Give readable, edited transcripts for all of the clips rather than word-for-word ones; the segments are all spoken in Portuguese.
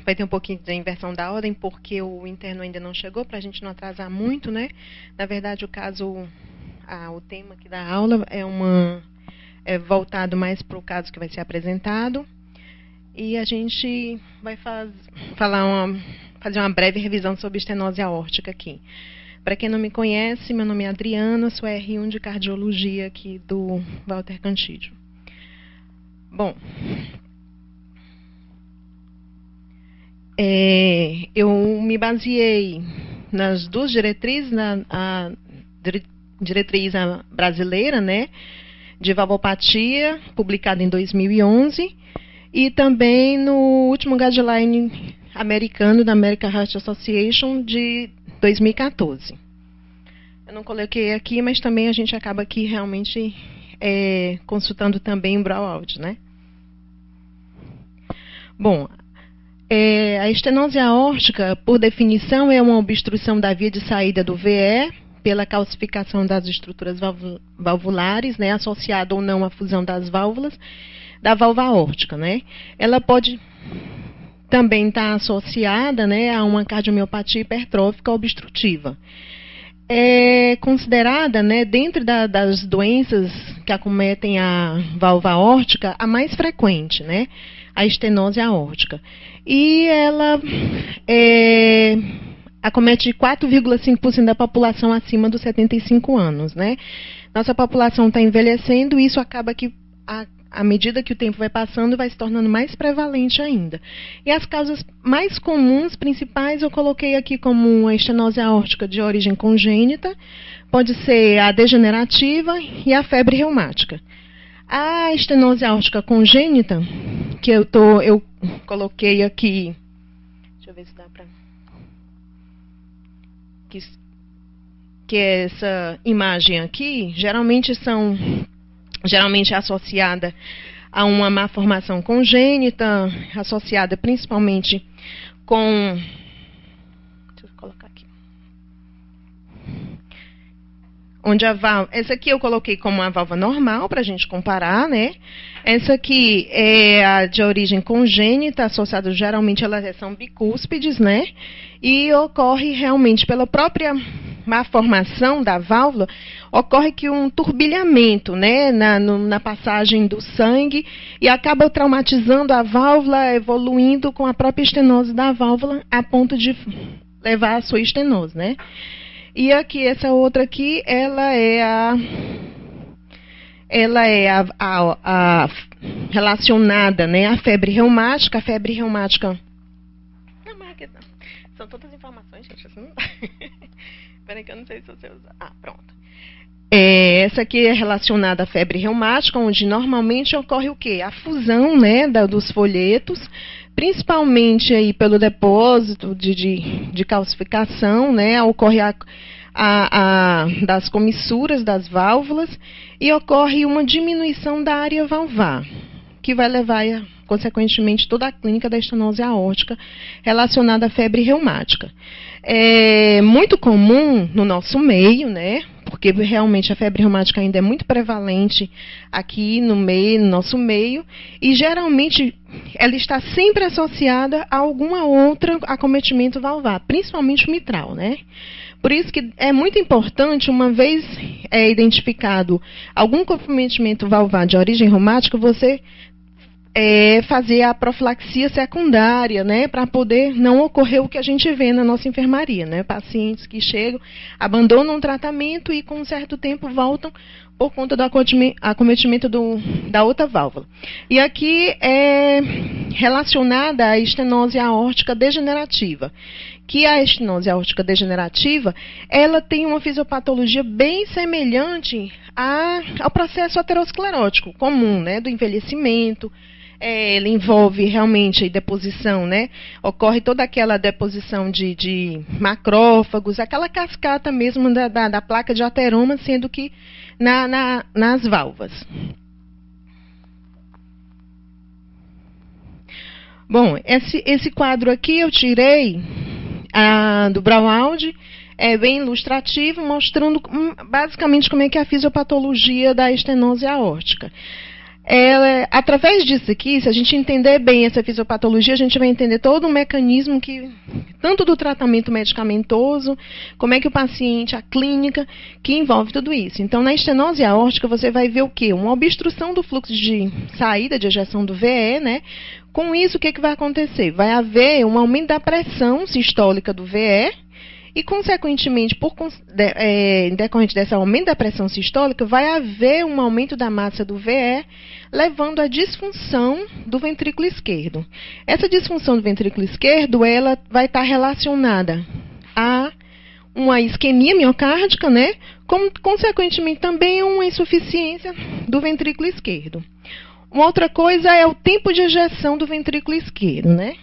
Vai ter um pouquinho de inversão da ordem, porque o interno ainda não chegou, para a gente não atrasar muito, né? Na verdade, o tema aqui da aula é voltado mais para o caso que vai ser apresentado. E a gente vai fazer uma breve revisão sobre estenose aórtica aqui. Para quem não me conhece, meu nome é Adriana, sou R1 de Cardiologia aqui do Walter Cantídio. Bom, eu me baseei nas duas diretrizes, a diretriz brasileira, né, de valvopatia, publicada em 2011, e também no último guideline americano da American Heart Association de 2014. Eu não coloquei aqui, mas também a gente acaba aqui realmente consultando também o Brauard, né? Bom, a estenose aórtica, por definição, é uma obstrução da via de saída do VE pela calcificação das estruturas valvulares, né, associada ou não à fusão das válvulas da válvula aórtica, né? Ela pode também estar associada, né, a uma cardiomiopatia hipertrófica obstrutiva. É considerada, né, dentro das doenças que acometem a válvula aórtica, a mais frequente, né, a estenose aórtica. E ela acomete 4,5% da população acima dos 75 anos, né? Nossa população está envelhecendo e isso acaba que, à medida que o tempo vai passando, vai se tornando mais prevalente ainda. E as causas mais comuns, principais, eu coloquei aqui como a estenose aórtica de origem congênita, pode ser a degenerativa e a febre reumática. A estenose aórtica congênita, que eu coloquei aqui, deixa eu ver se dá para... Que é essa imagem aqui, geralmente é associada a uma malformação congênita, associada principalmente com... Deixa eu colocar aqui. Onde a válvula... Essa aqui eu coloquei como uma válvula normal, para a gente comparar, né? Essa aqui é a de origem congênita, associada geralmente, elas são bicúspides, né? E ocorre realmente pela própria malformação da válvula, ocorre que um turbilhamento, né, na passagem do sangue e acaba traumatizando a válvula, evoluindo com a própria estenose da válvula a ponto de levar à sua estenose, né? E aqui, essa outra aqui, ela é relacionada, né, à febre reumática. A febre reumática... São todas informações, gente, assim não dá. Espera que eu não sei se você usa. Pronto. Essa aqui é relacionada à febre reumática, onde normalmente ocorre o quê? A fusão, né, dos folhetos, principalmente aí pelo depósito de calcificação, né, ocorre das comissuras das válvulas e ocorre uma diminuição da área valvar, que vai levar, consequentemente, toda a clínica da estenose aórtica relacionada à febre reumática. É muito comum no nosso meio, né? Porque realmente a febre reumática ainda é muito prevalente aqui no nosso meio, e geralmente ela está sempre associada a alguma outra acometimento valvar, principalmente o mitral, né? Por isso que é muito importante, uma vez identificado algum comprometimento valvar de origem reumática, você fazer a profilaxia secundária, né, para poder não ocorrer o que a gente vê na nossa enfermaria, né, pacientes que chegam, abandonam o tratamento e com um certo tempo voltam por conta do acometimento da outra válvula. E aqui é relacionada à estenose aórtica degenerativa, que a estenose aórtica degenerativa, ela tem uma fisiopatologia bem semelhante ao processo aterosclerótico comum, né, do envelhecimento. Ele envolve realmente a deposição, né? Ocorre toda aquela deposição de macrófagos, aquela cascata mesmo da placa de ateroma, sendo que nas válvulas. Bom, esse quadro aqui eu tirei A do Braunwald é bem ilustrativo, mostrando basicamente como é que é a fisiopatologia da estenose aórtica. Através disso aqui, se a gente entender bem essa fisiopatologia, a gente vai entender todo o mecanismo tanto do tratamento medicamentoso, como é que o paciente, a clínica, que envolve tudo isso. Então, na estenose aórtica, você vai ver o quê? Uma obstrução do fluxo de saída de ejeção do VE, né? Com isso, o que vai acontecer? Vai haver um aumento da pressão sistólica do VE, e, consequentemente, em decorrente desse aumento da pressão sistólica, vai haver um aumento da massa do VE, levando à disfunção do ventrículo esquerdo. Essa disfunção do ventrículo esquerdo, ela vai estar relacionada a uma isquemia miocárdica, né? Como, consequentemente, também uma insuficiência do ventrículo esquerdo. Uma outra coisa é o tempo de ejeção do ventrículo esquerdo, né?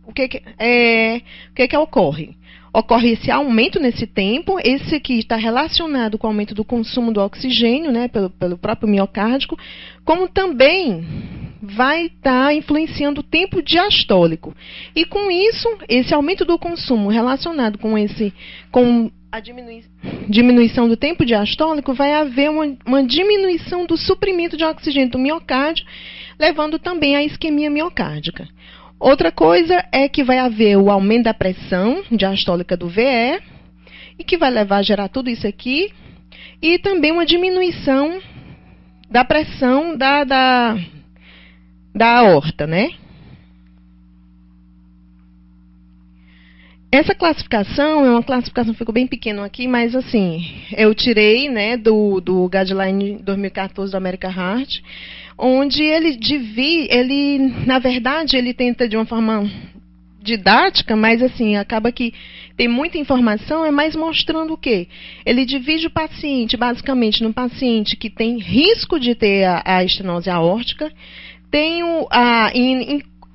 O que ocorre? Ocorre esse aumento nesse tempo, esse aqui está relacionado com o aumento do consumo do oxigênio, né, pelo próprio miocárdico, como também vai estar influenciando o tempo diastólico. E com isso, esse aumento do consumo relacionado com a diminuição do tempo diastólico, vai haver uma diminuição do suprimento de oxigênio do miocárdio, levando também à isquemia miocárdica. Outra coisa é que vai haver o aumento da pressão diastólica do VE, e que vai levar a gerar tudo isso aqui, e também uma diminuição da pressão da aorta, né? Essa classificação é uma classificação, ficou bem pequeno aqui, mas assim, eu tirei, né, do Guideline 2014 do American Heart, onde na verdade, ele tenta de uma forma didática, mas assim, acaba que tem muita informação, é mais mostrando o quê? Ele divide o paciente, basicamente, no paciente que tem risco de ter a estenose aórtica,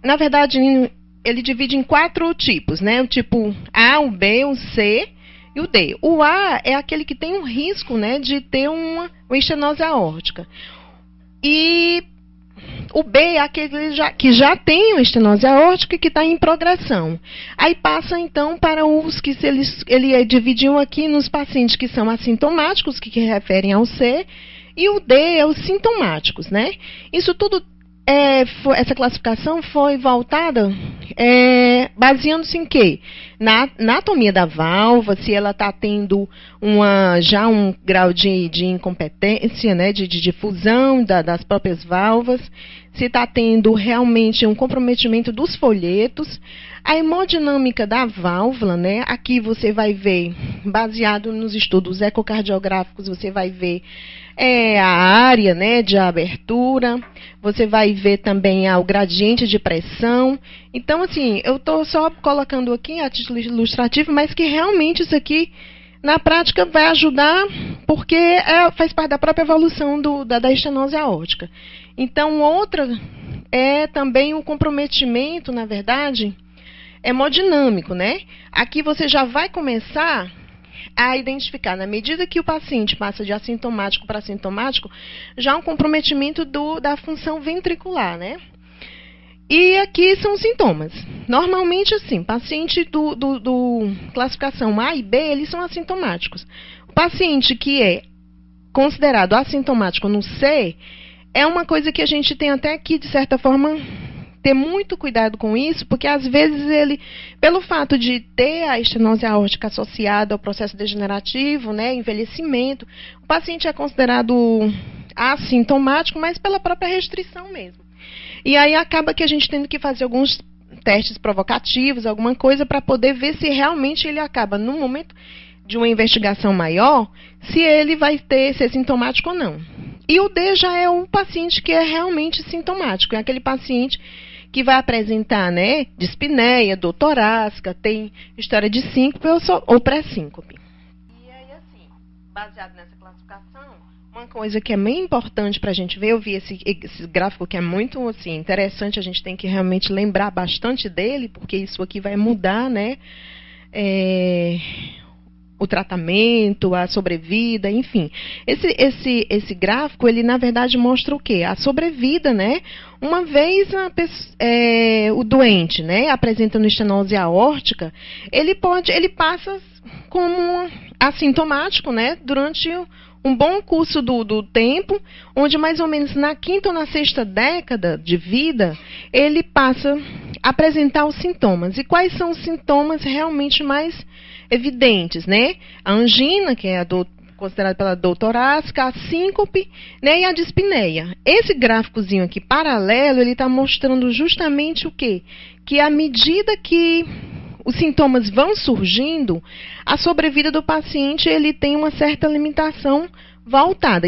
na verdade, ele divide em 4 tipos, né? O tipo A, o B, o C e o D. O A é aquele que tem um risco, né, de ter uma estenose aórtica. E o B é aquele que já tem uma estenose aórtica e que está em progressão. Aí passa, então, para os que ele dividiu aqui nos pacientes que são assintomáticos, que referem ao C, e o D é os sintomáticos, né? Isso tudo, essa classificação foi voltada baseando-se em quê? Na anatomia da válvula, se ela está tendo já um grau de incompetência, né, de difusão das próprias válvulas, se está tendo realmente um comprometimento dos folhetos, a hemodinâmica da válvula, né, aqui você vai ver, baseado nos estudos ecocardiográficos, você vai ver a área, né, de abertura, você vai ver também o gradiente de pressão. Então, assim, eu estou só colocando aqui a título ilustrativo, mas que realmente isso aqui, na prática, vai ajudar, porque faz parte da própria evolução da estenose aórtica. Então, outra é também o comprometimento, na verdade, hemodinâmico, né? Aqui você já vai começar a identificar, na medida que o paciente passa de assintomático para sintomático, já um comprometimento da função ventricular, né? E aqui são os sintomas. Normalmente, assim, paciente do classificação A e B, eles são assintomáticos. O paciente que é considerado assintomático no C, é uma coisa que a gente tem até que, de certa forma, ter muito cuidado com isso, porque às vezes ele, pelo fato de ter a estenose aórtica associada ao processo degenerativo, né, envelhecimento, o paciente é considerado assintomático, mas pela própria restrição mesmo. E aí acaba que a gente tendo que fazer alguns testes provocativos, alguma coisa, para poder ver se realmente ele acaba, no momento de uma investigação maior, se ele vai ser sintomático ou não. E o D já é um paciente que é realmente sintomático, é aquele paciente que vai apresentar, né, dispneia, dor torácica, tem história de síncope ou pré-síncope. E aí, assim, baseado nessa classificação, uma coisa que é bem importante para a gente ver, eu vi esse gráfico que é muito, assim, interessante, a gente tem que realmente lembrar bastante dele, porque isso aqui vai mudar, né, o tratamento, a sobrevida, enfim. Esse gráfico, ele na verdade mostra o quê? A sobrevida, né? Uma vez o doente, né, apresentando estenose aórtica, ele passa como assintomático, né, durante um bom curso do tempo, onde mais ou menos na quinta ou na sexta década de vida, ele passa a apresentar os sintomas. E quais são os sintomas realmente mais evidentes, né? A angina, que é considerada pela dor torácica, a síncope, né, e a dispneia. Esse gráficozinho aqui paralelo, ele está mostrando justamente o quê? Que à medida que os sintomas vão surgindo, a sobrevida do paciente ele tem uma certa limitação voltada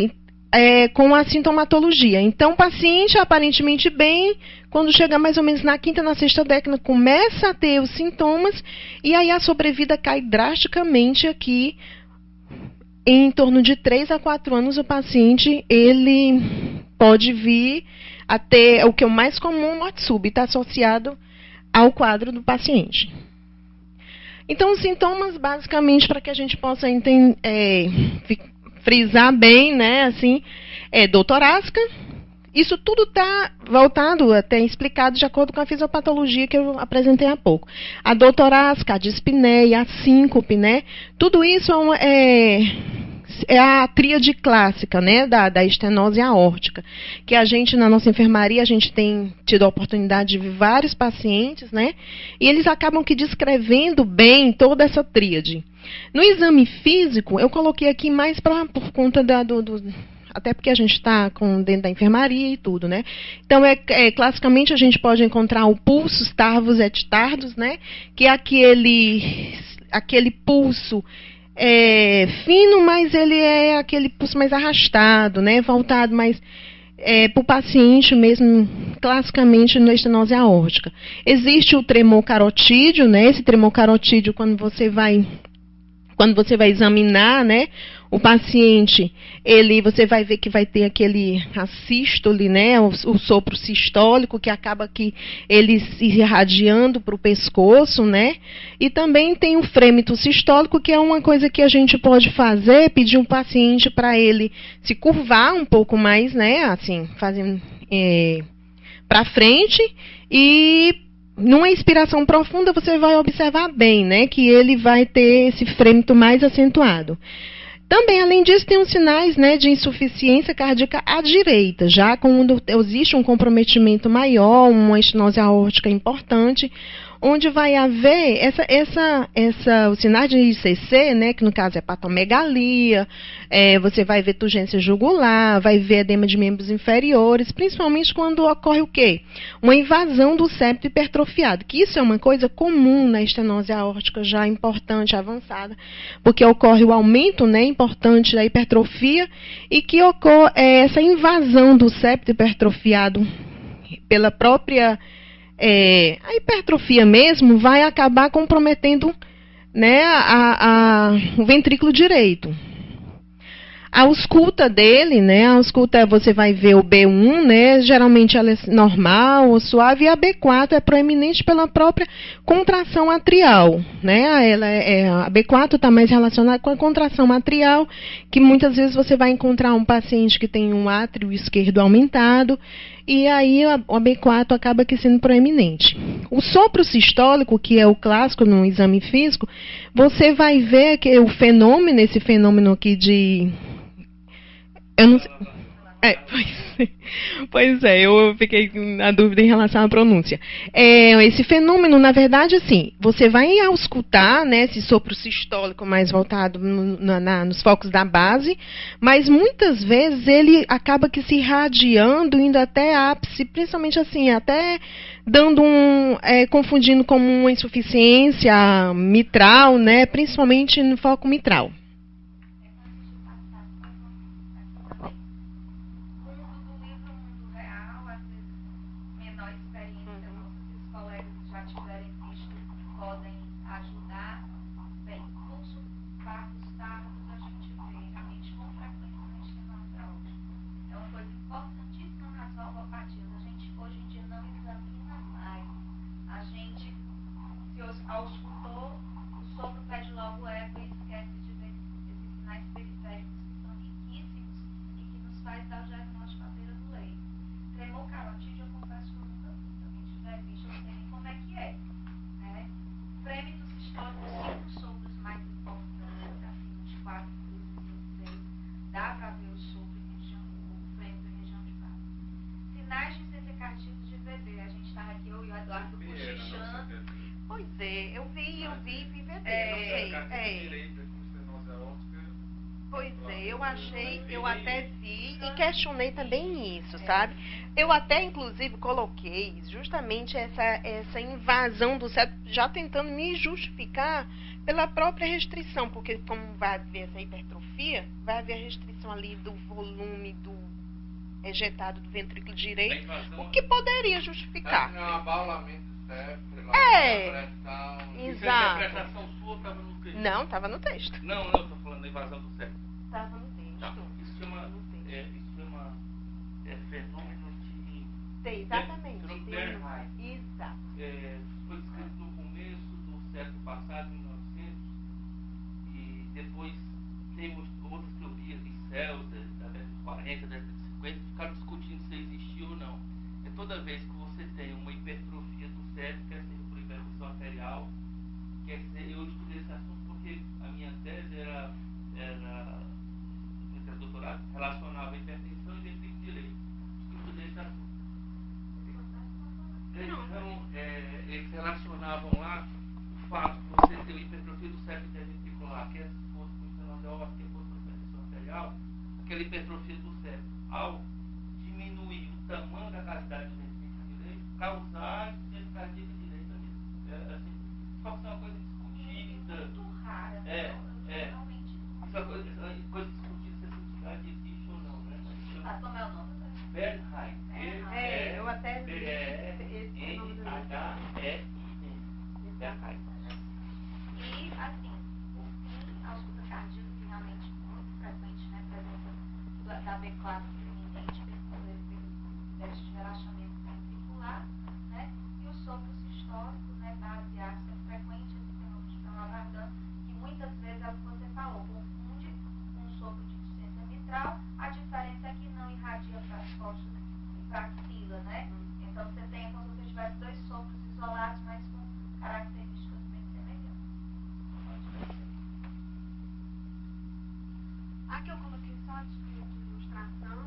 com a sintomatologia. Então, o paciente aparentemente bem, quando chega mais ou menos na quinta, na sexta década, começa a ter os sintomas, e aí a sobrevida cai drasticamente aqui. Em torno de 3 a 4 anos, o paciente ele pode vir a ter o que é o mais comum, morte súbita, associado ao quadro do paciente. Então, os sintomas, basicamente, para que a gente possa frisar bem, né, assim, dor torácica. Isso tudo está voltado, até explicado, de acordo com a fisiopatologia que eu apresentei há pouco. A dor torácica, a dispneia, a síncope, né, tudo isso é a tríade clássica, né, da estenose aórtica, que a gente, na nossa enfermaria, a gente tem tido a oportunidade de ver vários pacientes, né, e eles acabam que descrevendo bem toda essa tríade. No exame físico, eu coloquei aqui mais por conta até porque a gente está dentro da enfermaria e tudo, né? Então, classicamente, a gente pode encontrar o pulsus tarvus et tardus, né, que é aquele pulso fino, mas ele é aquele pulso mais arrastado, né, voltado mais para o paciente mesmo, classicamente na estenose aórtica. Existe o tremor carotídeo, né, esse tremor carotídeo, quando você vai examinar, né, o paciente, você vai ver que vai ter a sístole, né, o sopro sistólico, que acaba que ele se irradiando para o pescoço, né, e também tem o frêmito sistólico, que é uma coisa que a gente pode fazer, pedir um paciente para ele se curvar um pouco mais, né, assim, fazendo para frente, e numa inspiração profunda você vai observar bem, né, que ele vai ter esse frêmito mais acentuado. Também, além disso, tem os sinais, né, de insuficiência cardíaca à direita, já quando existe um comprometimento maior, uma estenose aórtica importante, onde vai haver os sinais de ICC, né, que no caso é hepatomegalia, você vai ver turgência jugular, vai ver edema de membros inferiores, principalmente quando ocorre o quê? Uma invasão do septo hipertrofiado, que isso é uma coisa comum na estenose aórtica já importante, avançada, porque ocorre o aumento, né, importante da hipertrofia e que ocorre essa invasão do septo hipertrofiado pela própria a hipertrofia mesmo vai acabar comprometendo, né, o ventrículo direito. A ausculta dele, né, a ausculta você vai ver o B1, né, geralmente ela é normal ou suave, e a B4 é proeminente pela própria contração atrial, né, a B4 está mais relacionada com a contração atrial, que muitas vezes você vai encontrar um paciente que tem um átrio esquerdo aumentado, e aí a B4 acaba que sendo proeminente. O sopro sistólico, que é o clássico no exame físico, você vai ver que esse fenômeno aqui de... Eu não sei... Pois é, eu fiquei na dúvida em relação à pronúncia. Esse fenômeno, na verdade, assim, você vai auscultar, né, esse sopro sistólico mais voltado nos focos da base, mas muitas vezes ele acaba que se irradiando, indo até ápice, principalmente assim, até dando confundindo como uma insuficiência mitral, né, principalmente no foco mitral. Auscultou, o sopro pede logo eco e esquece de ter, não sei. Pois é, eu até vi e questionei também isso, sabe? Eu até, inclusive, coloquei justamente essa invasão do septo, já tentando me justificar pela própria restrição, porque como vai haver essa hipertrofia, vai haver restrição ali do volume do ejetado do ventrículo direito, o que poderia justificar. É um abaulamento do septo, pressão. Exato. A interpretação sua estava no texto? Não, estava no texto. Não, eu estou falando da invasão do septo. Estava no texto. Tá. Isso chama fenômeno de... Sei, exatamente. Bernheim. Exato. Foi descrito no começo do século passado, 1900, e depois tem outras teorias de céus, da década de 40, da década de 50, ficaram discutindo se existia ou não. É toda vez que você tem uma hipertrofia do cérebro, quer seja por hipertensão arterial, quer dizer, eu estudei esse assunto porque a minha tese era doutorado, relacionava hipertensão e ventrículo direito. Estudei esse assunto. Então, eles relacionavam lá o fato de você ter uma hipertrofia do septo interventricular, que é fosse por estenose aórtica, que fosse por hipertensão arterial, aquela hipertrofia do septo, ao diminuir o tamanho da cavidade do ventrículo direito, causar insuficiência cardíaca direita mesmo. Assim, só que isso é uma coisa discutida. Muito rara. Realmente. Isso é uma coisa discutida se essa entidade existe ou não, né? Mas como é o nome? Bernheim. Eu até vi esse nome do Bernheim. E, assim, o fim ao escuta cardíaco, que realmente é muito frequente, né? Presença da B4 preeminente, déficit de relaxamento ventricular, né? E o sopro sistólico, né? Base ácido é frequente, esse fenômeno de Lavardin, que muitas vezes é o que você falou, confunde um sopro de insuficiência mitral. A diferença é que não irradia para as costas e para a axila, né? Então você tem como se você tivesse dois sopros isolados, mas com características bem semelhantes. Aqui eu coloquei só de ilustração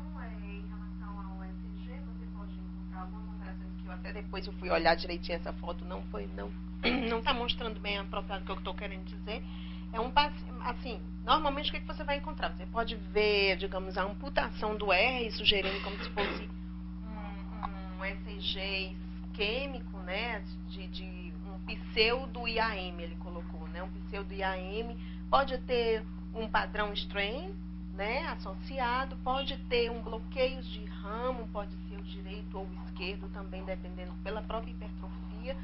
em relação ao ECG. Você pode encontrar algumas alterações que eu até depois eu fui olhar direitinho essa foto, não está mostrando bem a própria que eu estou querendo dizer. É um assim, normalmente o que você vai encontrar? Você pode ver, digamos, a amputação do R, sugerindo como se fosse um ECG isquêmico, né, de um pseudo IAM, ele colocou, né, um pseudo IAM, pode ter um padrão strain, né, associado, pode ter um bloqueio de ramo, pode ser o direito ou o esquerdo, também dependendo pela própria hipertrofia,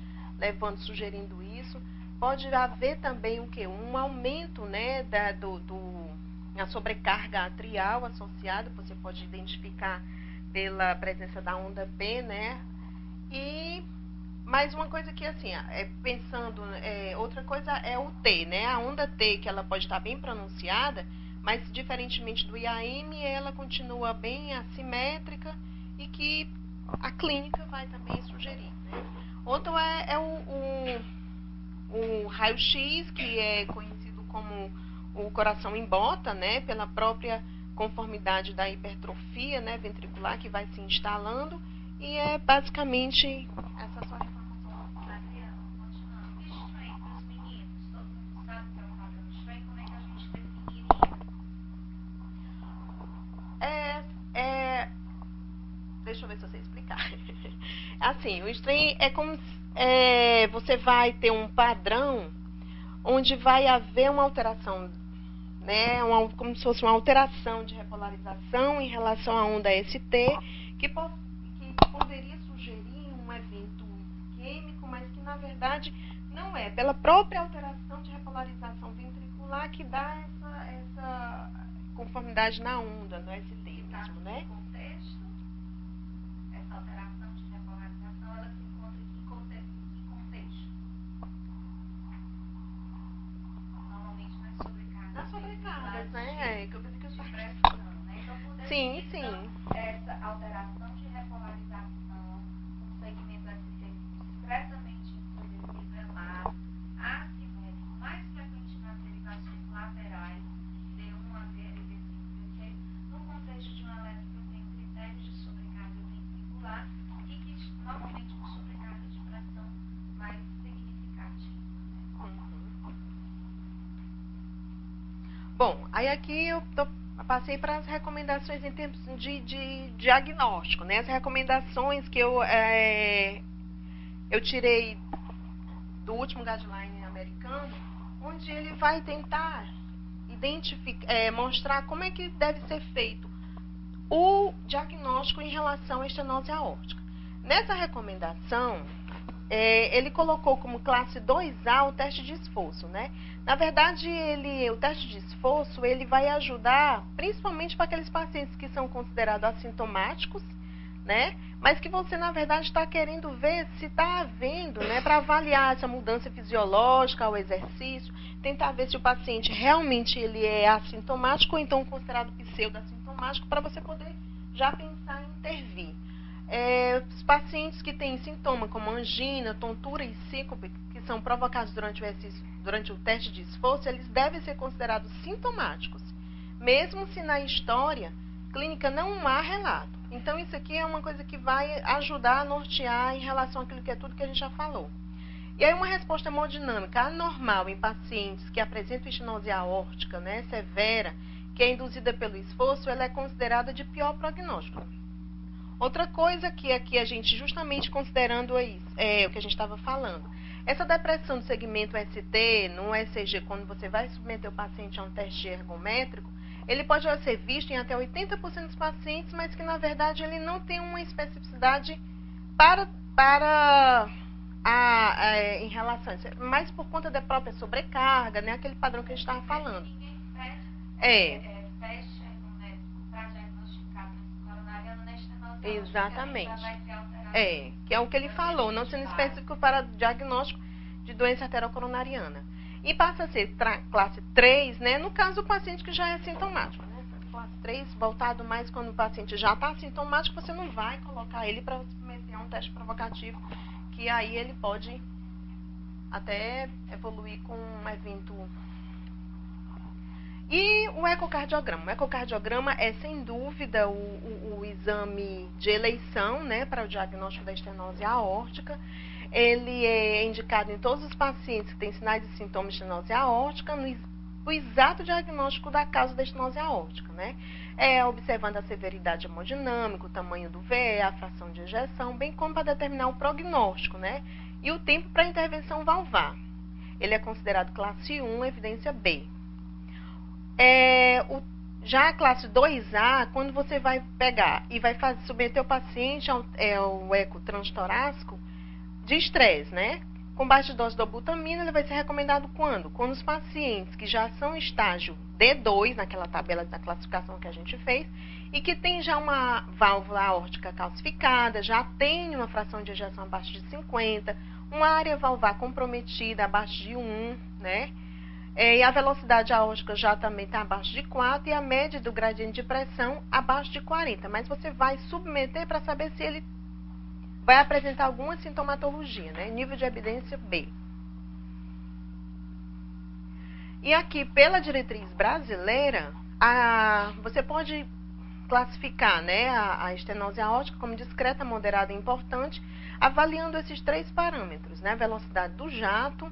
sugerindo isso. Pode haver também o quê? Um aumento, né, a sobrecarga atrial associada, você pode identificar pela presença da onda P, né? E mais uma coisa que, assim, pensando, outra coisa é o T, né? A onda T, que ela pode estar bem pronunciada, mas diferentemente do IAM, ela continua bem assimétrica e que a clínica vai também sugerir, né? Outro é o raio-x, que é conhecido como o coração em bota, né, pela própria conformidade da hipertrofia, né, ventricular que vai se instalando, e é basicamente essa só a informação. Adriana, continuando. E strain para os meninos? Todo mundo sabe que é um padrão strain, como é que a gente definiria? Deixa eu ver se eu sei explicar. Assim, o strain é como você vai ter um padrão onde vai haver uma alteração, né, como se fosse uma alteração de repolarização em relação à onda ST, que poderia sugerir um evento isquêmico, mas que na verdade não é. Pela própria alteração de repolarização ventricular que dá essa conformidade na onda, no ST mesmo, né? Essa alteração de repolarização, ela se encontra em que contexto? Normalmente nas sobrecargas. Nas sobrecargas, né? Que eu pensei que eu de estava pressão, né? Então, por Sim. essa alteração de repolarização, um segmento ST expressamente nivelado, assimétrico, mais frequente nas derivações laterais, D1 a D, D5, D6, no contexto de um elétrico que tem critérios de sobrecarga ventricular e que normalmente com sobrecarga de pressão mais significativa. Bom, aí aqui passei para as recomendações em termos de diagnóstico, né? As recomendações que eu tirei do último guideline americano, onde ele vai tentar mostrar como é que deve ser feito o diagnóstico em relação à estenose aórtica. Nessa recomendação, ele colocou como classe 2A o teste de esforço, né? Na verdade, o teste de esforço, ele vai ajudar principalmente para aqueles pacientes que são considerados assintomáticos, né? Mas que você, na verdade, está querendo ver se está havendo, né? Para avaliar essa mudança fisiológica ao exercício, tentar ver se o paciente realmente ele é assintomático ou então considerado pseudo-assintomático, para você poder já pensar em intervir. Os pacientes que têm sintoma como angina, tontura e síncope, que são provocados durante o teste de esforço, eles devem ser considerados sintomáticos, mesmo se na história clínica não há relato. Então, isso aqui é uma coisa que vai ajudar a nortear em relação àquilo que é tudo que a gente já falou. E aí, uma resposta hemodinâmica anormal em pacientes que apresentam estenose aórtica, né, severa, que é induzida pelo esforço, ela é considerada de pior prognóstico. Outra coisa que aqui a gente, justamente considerando o que a gente estava falando, essa depressão do segmento ST, no ECG, quando você vai submeter o paciente a um teste ergométrico, ele pode ser visto em até 80% dos pacientes, mas que, na verdade, ele não tem uma especificidade em relação a isso, mas por conta da própria sobrecarga, né, aquele padrão que a gente estava falando. Ninguém fecha para diagnosticar coronariana na estenose. Exatamente. Que é o que ele falou, não sendo específico para diagnóstico de doença arteriocoronariana. E passa a ser classe 3, né, no caso do paciente que já é sintomático. Né? Classe 3, voltado mais quando o paciente já está sintomático, você não vai colocar ele para submeter a um teste provocativo, que aí ele pode até evoluir com um evento. E o ecocardiograma. O ecocardiograma é, sem dúvida, o exame de eleição, né, para o diagnóstico da estenose aórtica. Ele é indicado em todos os pacientes que têm sinais e sintomas de estenose aórtica, no exato diagnóstico da causa da estenose aórtica, né? Observando a severidade hemodinâmica, o tamanho do VE, a fração de ejeção, bem como para determinar o prognóstico, né? E o tempo para intervenção valvar. Ele é considerado classe 1, evidência B. Já a classe 2A, quando você vai pegar e vai submeter o paciente ao eco transtorácico de estresse, né? Com baixa dose de dobutamina, ele vai ser recomendado quando? Quando os pacientes que já são estágio D2, naquela tabela da classificação que a gente fez, e que tem já uma válvula aórtica calcificada, já tem uma fração de ejeção abaixo de 50, uma área valvar comprometida abaixo de 1, né? E a velocidade aórtica já também está abaixo de 4 e a média do gradiente de pressão abaixo de 40. Mas você vai submeter para saber se ele vai apresentar alguma sintomatologia, né? Nível de evidência B. E aqui, pela diretriz brasileira, você pode classificar, né, a estenose aórtica como discreta, moderada e importante, avaliando esses 3 parâmetros, né? A velocidade do jato,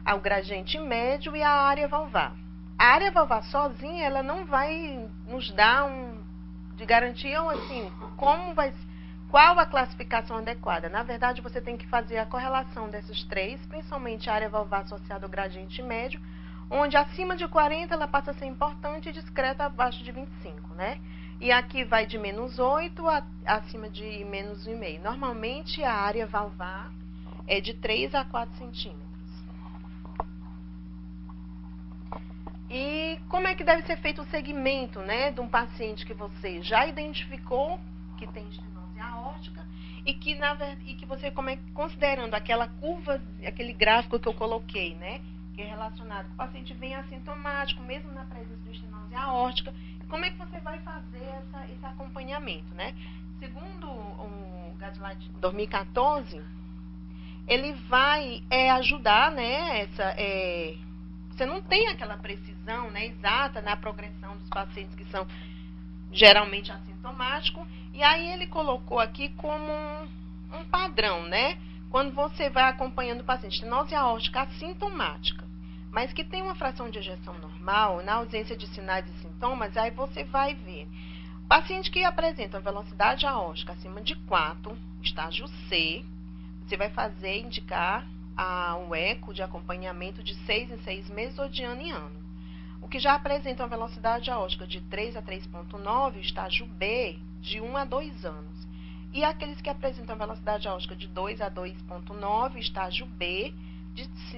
o gradiente médio e a área valvar. A área valvar sozinha, ela não vai nos dar de garantia, ou assim, qual a classificação adequada. Na verdade, você tem que fazer a correlação desses 3, principalmente a área valvar associada ao gradiente médio, onde acima de 40 ela passa a ser importante e discreta abaixo de 25, né? E aqui vai de menos 8 acima de menos 1,5. Normalmente, a área valvar é de 3 a 4 centímetros. E como é que deve ser feito o segmento, né, de um paciente que você já identificou que tem estenose aórtica e que você, considerando aquela curva, aquele gráfico que eu coloquei, né, que é relacionado com o paciente vem assintomático, mesmo na presença de estenose aórtica, como é que você vai fazer esse acompanhamento, né? Segundo o guideline de 2014, ele vai ajudar, né, você não tem aquela precisão, né, exata na progressão dos pacientes que são geralmente assintomáticos, e aí ele colocou aqui como um padrão, né, quando você vai acompanhando o paciente, estenose aórtica assintomática, mas que tem uma fração de ejeção normal, na ausência de sinais e sintomas, aí você vai ver. Paciente que apresenta velocidade aórtica acima de 4, estágio C, você vai indicar o eco de acompanhamento de 6 em 6 meses ou de ano em ano. O que já apresenta uma velocidade aórtica de 3 a 3,9, estágio B, de 1 a 2 anos. E aqueles que apresentam velocidade aórtica de 2 a 2,9, estágio B,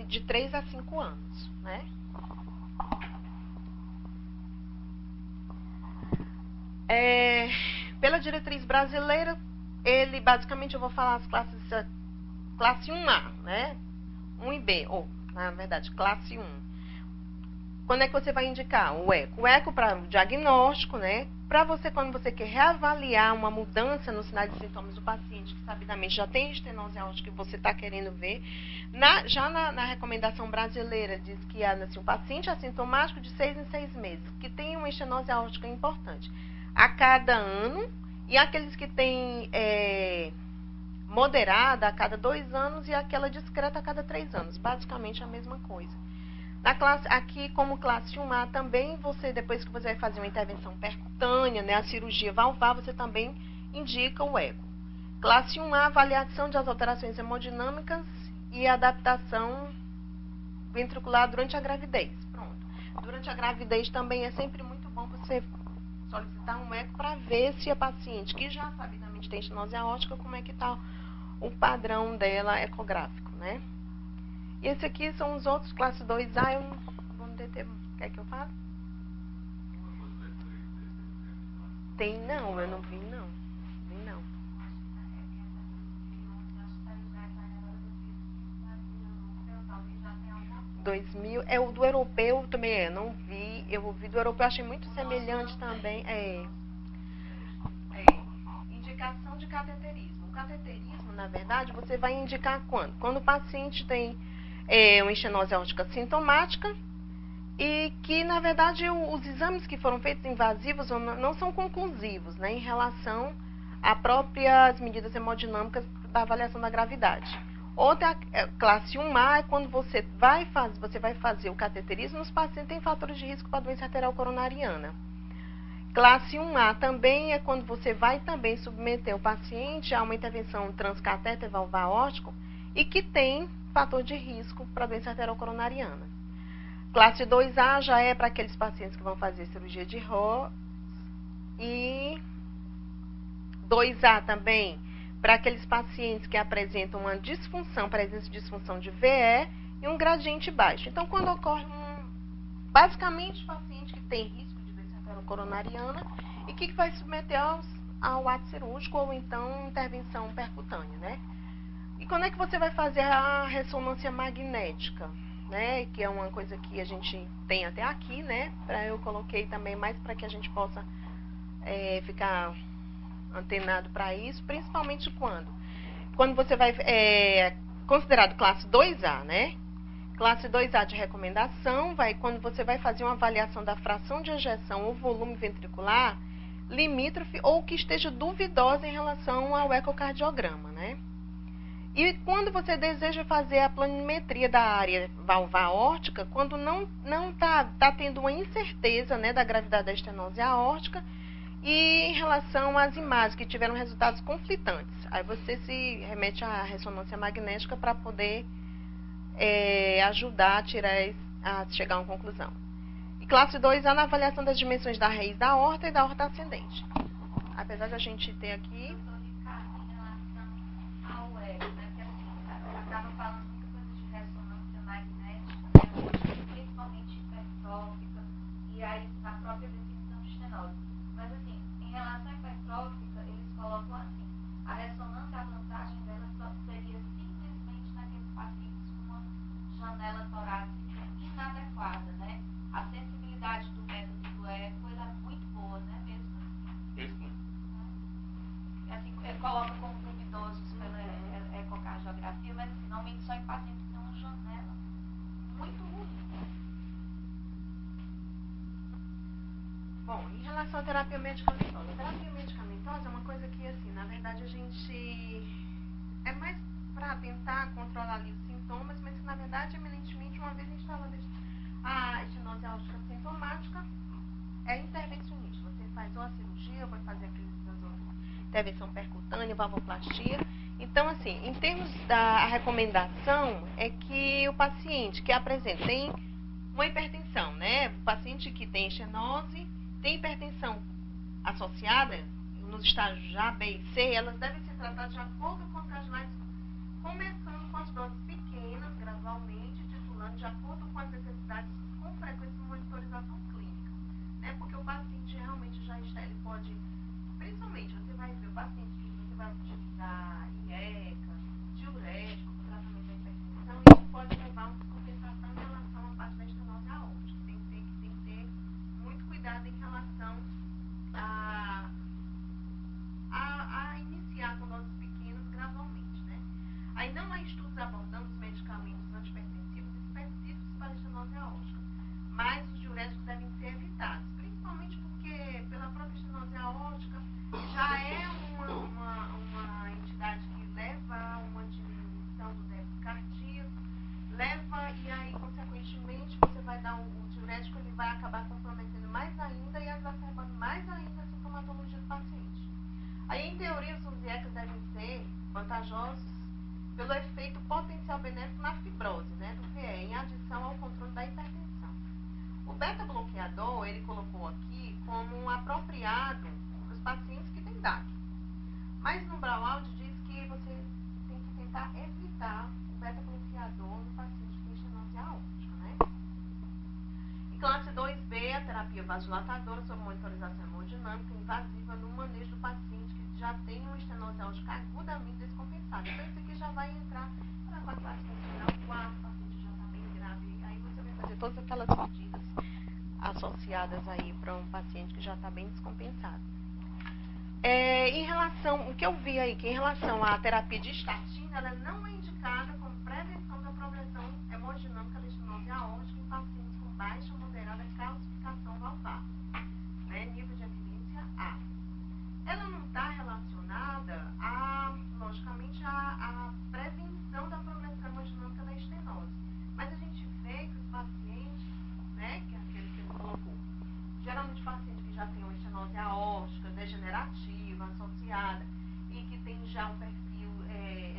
de 3 a 5 anos, né? Pela diretriz brasileira, basicamente eu vou falar as classes, classe 1A, né? 1 e B, ou, na verdade, classe 1. Quando é que você vai indicar? O eco. O eco para o diagnóstico, né? Para você, quando você quer reavaliar uma mudança nos sinais e sintomas do paciente, que sabidamente já tem estenose aórtica que você está querendo ver. Já na recomendação brasileira, diz que assim, o paciente assintomático de 6 em 6 meses, que tem uma estenose aórtica importante a cada ano, e aqueles que têm moderada a cada 2 anos e aquela discreta a cada 3 anos. Basicamente a mesma coisa. Aqui, como classe 1A, também depois que você vai fazer uma intervenção percutânea, né, a cirurgia valvar, você também indica o eco. Classe 1A, avaliação das alterações hemodinâmicas e adaptação ventricular durante a gravidez. Pronto. Durante a gravidez também é sempre muito bom você solicitar um eco para ver se a paciente que já sabidamente tem estenose aórtica, como é que está o padrão dela ecográfico, né? E esse aqui são os outros, classe 2A, eu não vou me deter. Quer que eu fale? Tem não, eu não vi não. Vi não. 2000, o do europeu também não vi. Eu ouvi do europeu, achei muito semelhante também. Indicação de cateterismo. O cateterismo, na verdade, você vai indicar quando? Quando o paciente tem uma estenose aórtica sintomática e que, na verdade, os exames que foram feitos invasivos não são conclusivos, né, em relação às próprias medidas hemodinâmicas da avaliação da gravidade. Outra classe 1A é quando você vai fazer o cateterismo nos pacientes que têm fatores de risco para a doença arterial coronariana. Classe 1A também é quando você vai também submeter o paciente a uma intervenção transcatéter valvar aórtico e que tem fator de risco para a doença arterial coronariana. Classe 2A já é para aqueles pacientes que vão fazer cirurgia de Ross e 2A também para aqueles pacientes que apresentam uma presença de disfunção de VE e um gradiente baixo. Então, quando ocorre basicamente paciente que tem risco de doença arterial coronariana e que vai submeter ao ato cirúrgico ou então intervenção percutânea, né? E quando é que você vai fazer a ressonância magnética, né? Que é uma coisa que a gente tem até aqui, né? Eu coloquei também mais para que a gente possa ficar antenado para isso, principalmente quando você vai considerado classe 2A, né? Classe 2A de recomendação quando você vai fazer uma avaliação da fração de ejeção ou volume ventricular limítrofe ou que esteja duvidosa em relação ao ecocardiograma, né? E quando você deseja fazer a planimetria da área valvar aórtica, quando não tá tendo uma incerteza, né, da gravidade da estenose aórtica e em relação às imagens que tiveram resultados conflitantes. Aí você se remete à ressonância magnética para poder ajudar a chegar a uma conclusão. E classe 2A na avaliação das dimensões da raiz da aorta e da aorta ascendente. Apesar de a gente ter aqui... Estava falando muita coisa de ressonância magnética, principalmente hipertrófica, e aí na própria definição de estenose. Mas assim, em relação à hipertrófica, eles colocam assim, a ressonância, a vantagem dela só seria simplesmente naqueles pacientes com uma janela torácica inadequada, né? A sensibilidade do método do eco é muito boa, né? Mesmo assim. Assim, ele coloca como duvidosos pela ecocardiografia, mas assim, normalmente só em pacientes que têm uma janela muito ruim. Bom, em relação à terapia medicamentosa. A terapia medicamentosa é uma coisa que, assim, na verdade a gente é mais para tentar controlar ali os sintomas, mas que na verdade, eminentemente, uma vez a gente estava A estenose aórtica sintomática é intervencionista. Você faz ou a cirurgia, ou vai fazer aqueles intervenção percutânea, valvoplastia. Então, assim, em termos da recomendação, é que o paciente que apresenta tem uma hipertensão, né? O paciente que tem estenose, tem hipertensão associada, nos estágios já B e C, elas devem ser tratadas de acordo com os marginais, começando com as doses pequenas, gradualmente, titulando de acordo com as necessidades, com frequência de monitorização clínica, né? Porque o paciente realmente já está, ele pode, principalmente, você vai ver o paciente que você vai utilizar IECA, diurético, para tratamento da hipertensão, isso pode levar a uma descompensação em relação à parte da estenose aórtica. Tem que ter muito cuidado em relação a iniciar com doses pequenas gradualmente, né? Aí não há estudos abordando os medicamentos antihipertensivos específicos para a estenose aórtica, mas os diuréticos devem ser evitados, principalmente porque pela própria estenose aórtica já é uma entidade que leva a uma diminuição do débito cardíaco, e aí, consequentemente, você vai dar o diurético, ele vai acabar comprometendo mais ainda e exacerbando mais ainda a sintomatologia do paciente. Aí, em teoria, os IECAs devem ser vantajosos pelo efeito potencial benéfico na fibrose, né, do PE, em adição ao controle da hipertensão. O beta-bloqueador, ele colocou aqui como um apropriado para os pacientes que têm DAC. Mas no Braualdi diz que você tem que tentar evitar o beta-bloqueador no paciente que tem estenose aórtica, né? Em classe 2B, a terapia vasodilatadora sob monitorização hemodinâmica invasiva no manejo do paciente que já tem uma estenose aórtica agudamente descompensada. Então, isso aqui já vai entrar para a classe funcional 4, o paciente já está bem grave. Aí você vai fazer todas aquelas medidas associadas aí para um paciente que já está bem descompensado. Em relação, o que eu vi aí, que em relação à terapia de estatina, ela não é indicada como prevenção da progressão hemodinâmica da estenose aórtica em pacientes com baixa ou moderada calcificação valvar, né, nível de evidência A. Ela não está relacionada, logicamente, à prevenção da progressão hemodinâmica da estenose. Mas a gente vê que os pacientes, né, que é aquele que ele colocou, geralmente pacientes que já têm uma estenose aórtica degenerativa, associada, e que tem já um perfil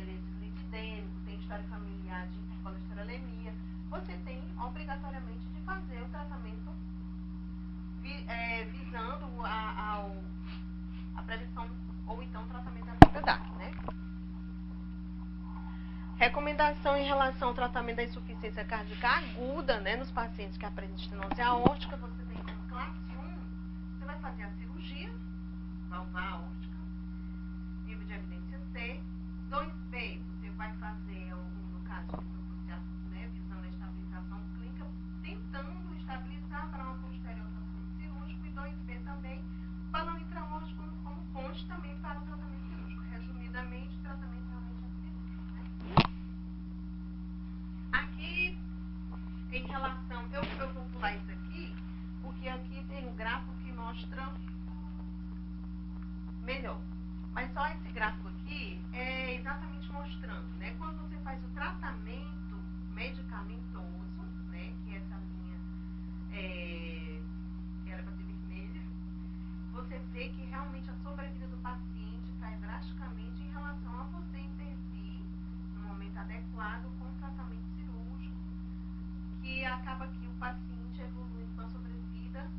dislipidêmico, tem história familiar de hipercolesterolemia, você tem obrigatoriamente de fazer o tratamento visando a prevenção ou então o tratamento da própria DAC, né? Recomendação em relação ao tratamento da insuficiência cardíaca aguda, né, nos pacientes que apresentam estenose aórtica, você tem como classe 1, você vai fazer a cirurgia valvar aórtica, nível de evidência C. 2B, você vai fazer, no caso, né, visando a estabilização clínica, tentando estabilizar para uma posterior tratamento cirúrgico, e 2B também, balão intraórtico como ponte também para o tratamento cirúrgico. Resumidamente, o tratamento realmente é cirúrgico, né? Aqui, em relação, eu vou pular isso aqui, porque aqui tem um gráfico que mostra melhor. Mas só esse gráfico aqui é exatamente mostrando, né, quando você faz o tratamento medicamentoso, né, que essa linha que era para ser vermelha, você vê que realmente a sobrevida do paciente cai drasticamente em relação a você intervir no momento adequado com o tratamento cirúrgico, que acaba que o paciente evolui com a sobrevida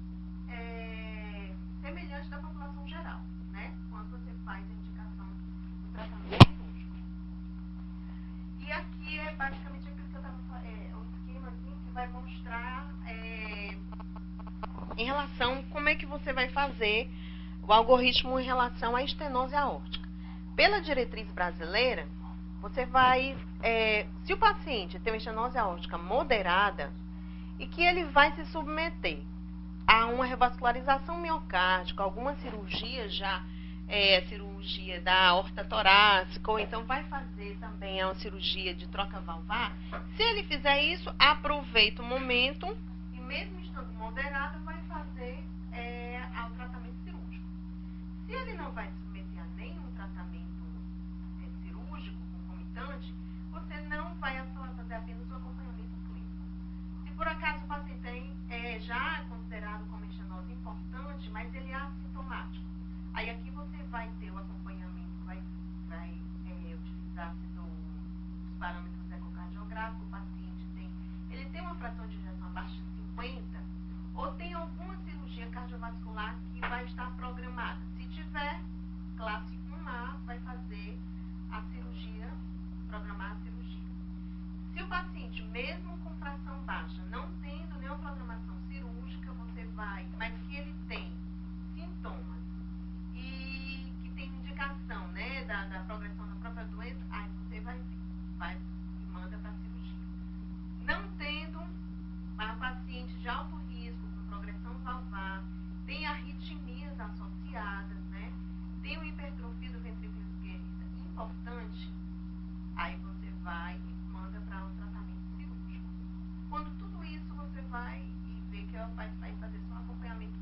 semelhante da população geral, né, quando você faz a indicação do tratamento cirúrgico. E aqui é basicamente aquilo que eu estava falando, um esquemazinho que vai mostrar em relação como é que você vai fazer o algoritmo em relação à estenose aórtica. Pela diretriz brasileira, você vai, se o paciente tem uma estenose aórtica moderada e que ele vai se submeter a uma revascularização miocárdica, alguma cirurgia já, cirurgia da aorta torácica, ou então vai fazer também uma cirurgia de troca valvar, se ele fizer isso, aproveita o momento e mesmo estando moderado, vai fazer o tratamento cirúrgico. Se ele não vai submeter a nenhum tratamento cirúrgico concomitante, você não vai fazer apenas o acompanhamento clínico. Se por acaso o paciente já é considerado como estenose importante, mas ele é assintomático. Aí aqui você vai ter o acompanhamento, vai utilizar-se dos parâmetros ecocardiográficos. O paciente ele tem uma fração de ejeção abaixo de 50, ou tem alguma cirurgia cardiovascular que vai estar programada. Se tiver, classe 1A vai fazer a cirurgia, programar a cirurgia. Se o paciente, mesmo com fração baixa, não tendo nenhuma programação cirúrgica, você vai, mas que ele tem sintomas e que tem indicação, né, da progressão da própria doença, aí você vai e manda para a cirurgia. Não tendo, mas o paciente de alto risco, com progressão valvar, tem arritmias associadas, né, tem uma hipertrofia do ventrículo esquerdo importante, aí você vai e manda para um tratamento cirúrgico. Quando tudo isso, você vai e vê que vai fazer só um acompanhamento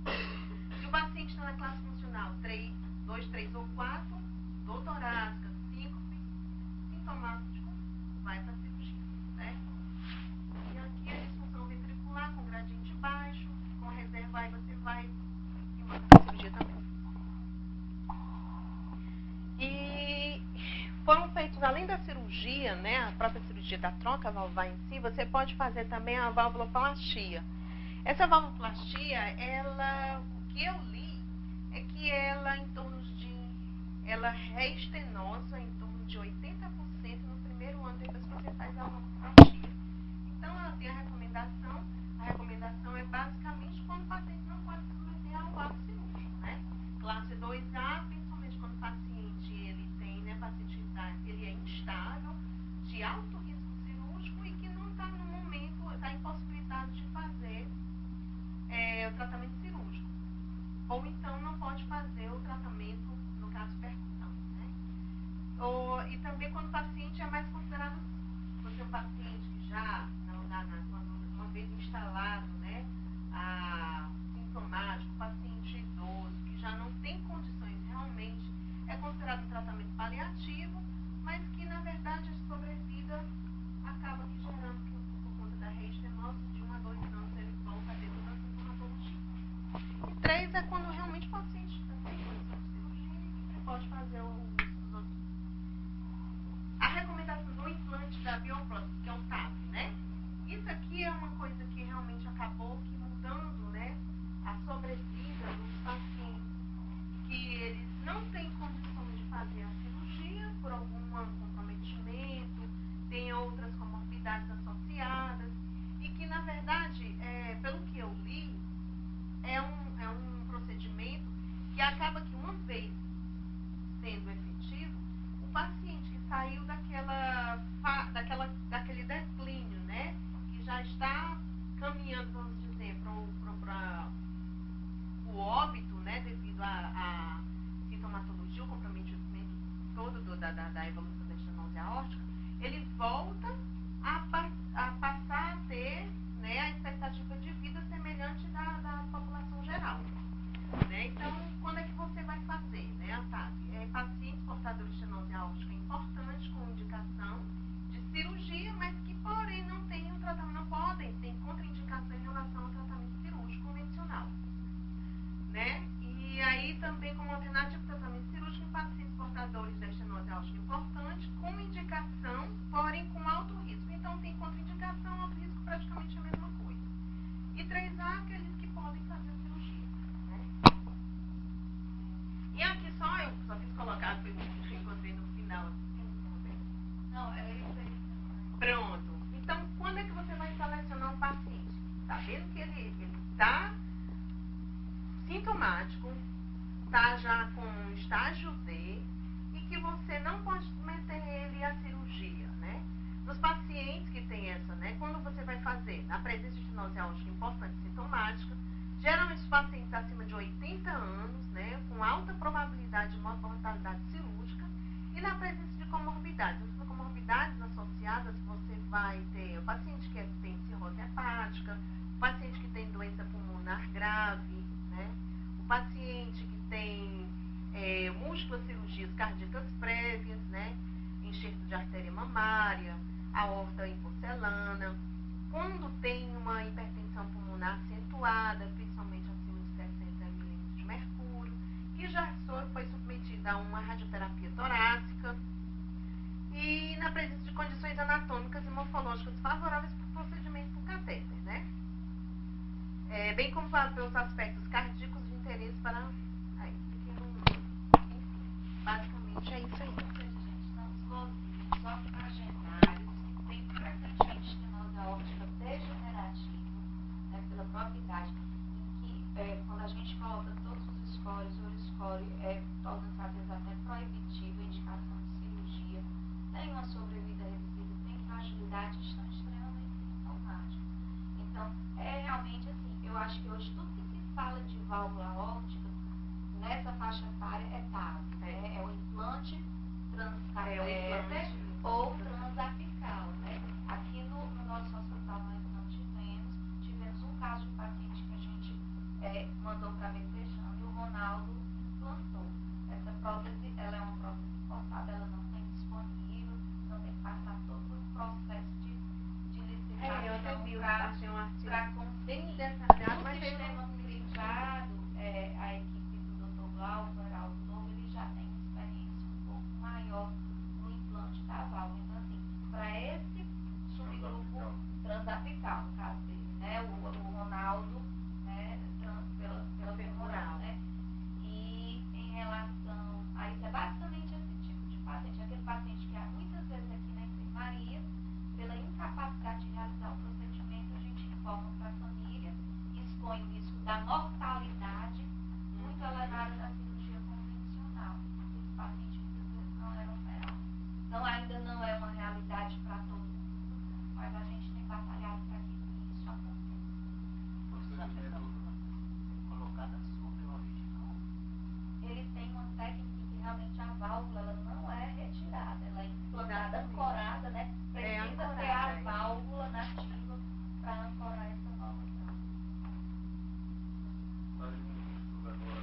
clínico. Se o paciente está na classe funcional 3, 2, 3 ou 4, dor torácica, síncope, sintomático, vai para a cirurgia, certo? E aqui a disfunção ventricular com gradiente baixo, com reserva, aí você vai e manda para a cirurgia também. E foram feitos, além da cirurgia, né, a própria cirurgia da troca valvar em si, você pode fazer também a valvuloplastia. Essa valvuloplastia, o que eu li é que ela ela reestenosa em torno de 80% no primeiro ano depois que você faz a valvuloplastia. Então, ela tem a recomendação é basicamente quando o paciente não pode se submeter ao ato cirúrgico, né? Classe 2A, principalmente quando o paciente ele é instável, de alto risco cirúrgico e que não está no momento, está impossibilitado de fazer o tratamento cirúrgico. Ou então não pode fazer o tratamento, no caso, percussão, né? E também quando o paciente é mais considerado, porque o paciente que já, uma vez instalado, né, sintomático, paciente idoso, que já não tem condições realmente, é considerado um tratamento paliativo, mas que, na verdade, a sobrevida acaba que gerando, por conta da reestenose, de 1 a 2 anos, ele volta a ter toda a sintomatologia. E 3 é quando realmente o paciente tem condição de cirurgia e pode fazer os outros. A recomendação do implante da bioprótese, que é o TAP, né? Isso aqui é uma coisa que realmente acabou que mudando, né, a sobrevida dos pacientes, que eles não têm condições de fazer a cirurgia por algum comprometimento, tem outras comorbidades associadas, e que, na verdade, pelo que eu li, é um procedimento que acaba que, uma vez sendo efetivo, o paciente que saiu daquele declínio, né, que já está caminhando, vamos dizer, para o óbito, né, devido a sintomatologia, o comprometimento todo da evolução da estenose aórtica, ele volta a passar a ter, né, a expectativa de vida semelhante da população geral. Né? Então, quando é que você vai fazer, né, a TAP? Pacientes portadores de estenose aórtica é importante, com indicação de cirurgia, mas que, porém, não tem um tratamento, não podem, tem contraindicação em relação ao tratamento cirúrgico convencional. Né? E aí também como alternativa ao tratamento cirúrgico em pacientes portadores da estenose aórtica importante, com indicação, porém com alto risco. Então tem contraindicação, alto risco, praticamente a mesma coisa. E 3A, aqueles que podem fazer cirurgia. Né? E aqui eu só quis colocar, foi o que eu encontrei no final. Não, era isso aí. Pronto. Então, quando é que você vai selecionar um paciente? Sabendo que ele está sintomático, está já com estágio D e que você não pode submeter ele à cirurgia, né? Nos pacientes que tem essa, né? Quando você vai fazer a presença de estenose aórtica importante sintomática, geralmente os pacientes acima de 80 anos, né? Com alta probabilidade de mortalidade cirúrgica e na presença de comorbidades. As comorbidades associadas, você vai ter o paciente que tem cirrose hepática, o paciente que tem doença pulmonar grave, né? O paciente que tem múltiplas cirurgias cardíacas prévias, né? Enxerto de artéria mamária, aorta em porcelana. Quando tem coluna acentuada, principalmente acima de 60 milímetros de mercúrio, que já foi submetida a uma radioterapia torácica e na presença de condições anatômicas e morfológicas favoráveis para o procedimento por catéter, né? Bem como pelos aspectos cardíacos de interesse para... Enfim, basicamente é isso aí. Ou seja, gente, são os lozinhos octogenários que têm frequentemente estenose aórtica degenerativa, né, pela própria idade, em que quando a gente coloca todos os scores, o score torna-se às vezes até proibitivo, a indicação de cirurgia, tem uma sobrevida reduzida, tem fragilidade, estão extremamente sintomáticos. Então, realmente assim, eu acho que hoje tudo que se fala de válvula aórtica, nessa faixa etária é TAV, né? É o implante transcatéter ou transapical, né? Aqui no nosso hospital nós não tivemos um caso de paciente que a gente mandou para Metejano e o Ronaldo implantou. Essa prótese, ela é uma prótese importada, ela não tem disponível, então tem que passar todo o processo de licitação eu até vi, para conseguir. No sistema privado, a equipe do Dr. Glauco, Heraldo Novo, ele já tem uma experiência um pouco maior no implante da válvula. Então, assim, para esse subgrupo transapical, no caso dele, né, o Ronaldo, né, pela femoral, né, e em relação a isso, é basicamente esse tipo de paciente, aquele paciente que muitas vezes aqui na enfermaria, pela incapacidade de realizar o procedimento, a gente informa para a família, expõe o risco da mortalidade muito elevada da cirurgia convencional. Esse paciente muitas vezes não era operado. Então ainda não é uma realidade para todo mundo, mas a gente tem batalhado para que isso aconteça. Colocada sobre o original. Ele tem uma técnica que realmente a válvula ela não é retirada, ela é implantada, ancorada, né? Precisa ter a válvula nativa para ancorar essa nova válvula. Faz um estudo agora,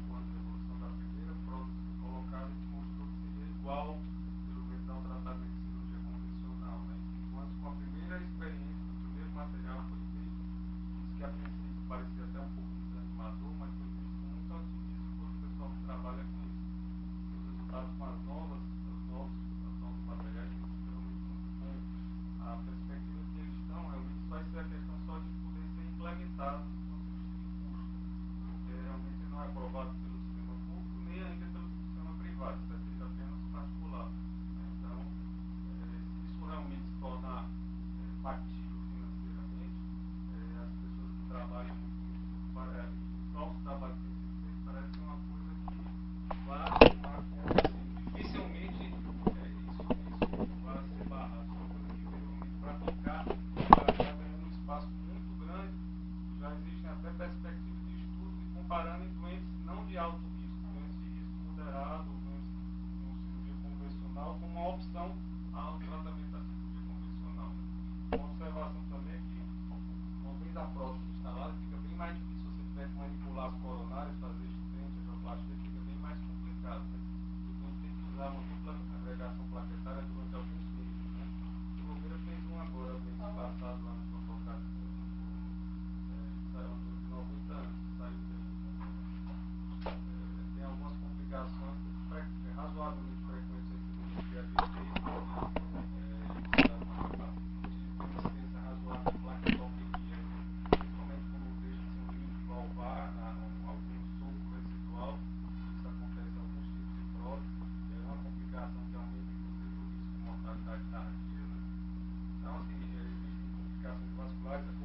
5 anos de evolução da primeira prótese que foi colocada e que mostrou que seria igual, pelo menos, ao tratamento de cirurgia convencional, né? Em 5 anos, com a primeira experiência, o primeiro material foi feito, isso que a princípio parecia até um pouco desanimador, mas foi feito com muito otimismo por o pessoal que trabalha com isso. Os resultados com os novos materiais têm sido realmente muito bons. A perspectiva que eles estão realmente vai ser a questão só de poder ser implementado no ponto de vista de custo, porque realmente não é aprovado pelo sistema público nem ainda pelo sistema privado, isso é feito apenas particular. Então, se isso realmente se tornar factível financeiramente, as pessoas que trabalham muito com isso, só os trabalhos que têm sido feitos, parece ser uma coisa que vai acontecer. Dificilmente isso vai ser barrado, é uma coisa que veio realmente para ficar, está ganhando um espaço muito grande. Já existem até perspectivas de estudos e comparando em doentes não de alto risco, doentes de risco moderado, doentes com cirurgia convencional, como uma opção ao tratamento da cirurgia convencional. Uma observação também é que, uma vez a prótese instalada, fica bem mais difícil. Se você tiver que manipular as coronárias, fazer estente, angioplastia, fica bem mais complicado, né? O doente tem que usar uma dupla agregação plaquetária durante alguns meses, né? O Louveira fez um agora, mês passado, lá no São Paulo, saiu de 90 anos, saiu bem. Tem algumas complicações razoavelmente frequentes aqui no dia a dia dele. Tem uma incidência razoável de plaquetopenia, principalmente quando deixa assim, um limbo valvar, algum sopro residual. Isso acontece em alguns tipos de prótese. É uma complicação que aumenta inclusive o risco de mortalidade tardia, né? Então, assim, existem complicações vasculares.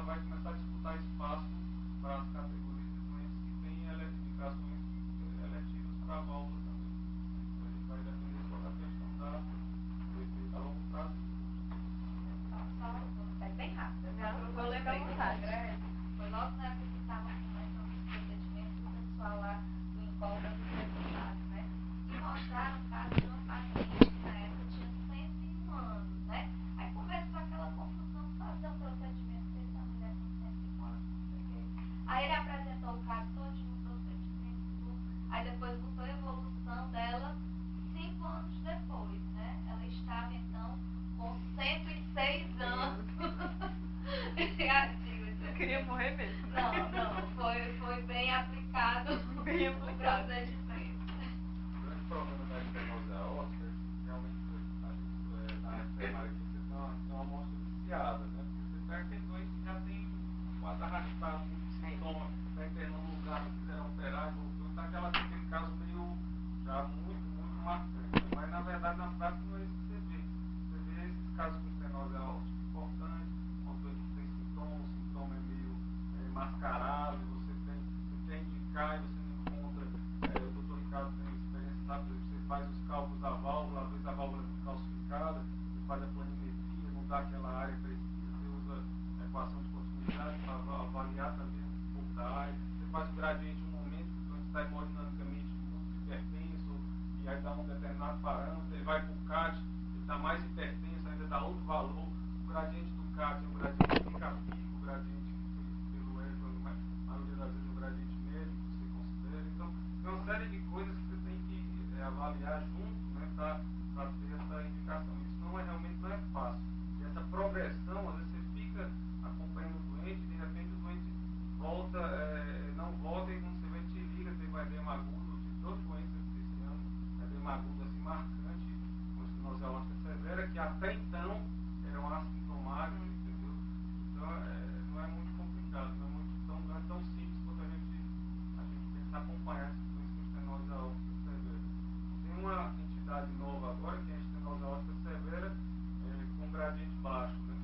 vai começar a disputar espaço para as categorias de doentes que têm indicações eletivas para a válvula também. Então, a gente vai depender só da questão do efeito a longo prazo. Só bem rápido. Eu vou lembrar um congresso. Foi logo na época que estava começando os procedimentos do pessoal lá do INCOL dos resultados, né? E mostraram o caso de uma paciente que na época tinha 101 anos, né? Aí começou aquela confusão, fazer um procedimento dessa mulher com 101 anos, não sei o quê. Aí ele apresentou o caso todinho no procedimento, tudo. Aí depois botou a evolução dela 5 anos depois, né? Ela estava então com 106 anos. Eu queria morrer mesmo. Não, foi bem aplicado Bem o aplicado. procedimento. O grande problema da estenose aórtica é que realmente na enfermaria você tem uma amostra viciada, né? Porque você pega aquele doente que já tem quase arrastado muito sintoma, está internando no lugar, não quiseram operar, envolveu, tá aquele caso meio já muito marcante. Mas na verdade na prática não é isso que você vê. Você vê esses casos com estenose aórtica importante, quando o doente tem sintoma é meio mascarado, você quer indicar e você não encontra, o doutor Ricardo tem experiência, sabe, você faz os cálculos da válvula, às vezes a válvula é muito calcificada, você faz a planimetria, não dá aquela área precisa, você usa a equação de continuidade para avaliar também um pouco da área, você faz o gradiente em um momento que o doente está hemodinamicamente muito hipertenso, e aí dá um determinado parâmetro, ele vai para o CAT, ele está mais hipertenso, ainda dá outro valor, o gradiente do CAT é um gradiente pica-pico, o gradiente pelo EJO, a maioria das vezes é um gradiente médio que você considera. Então, tem uma série de coisas que você tem que avaliar junto, né, para ter essa indicação. Isso realmente não é fácil. E essa progressão, às vezes você fica acompanhando o doente e de repente o doente volta, não volta e quando você vê, te liga, teve um edema agudo, de 2 doenças desse ano, edema agudo assim marcante, com estenose aórtica severa, que até então eram assintomáticos, entendeu? Então, não é muito complicado, não é tão simples quanto a gente tenta acompanhar essa doença com estenose aórtica severa. Tem uma entidade nova agora, que é a estenose aórtica severa com gradiente baixo, né?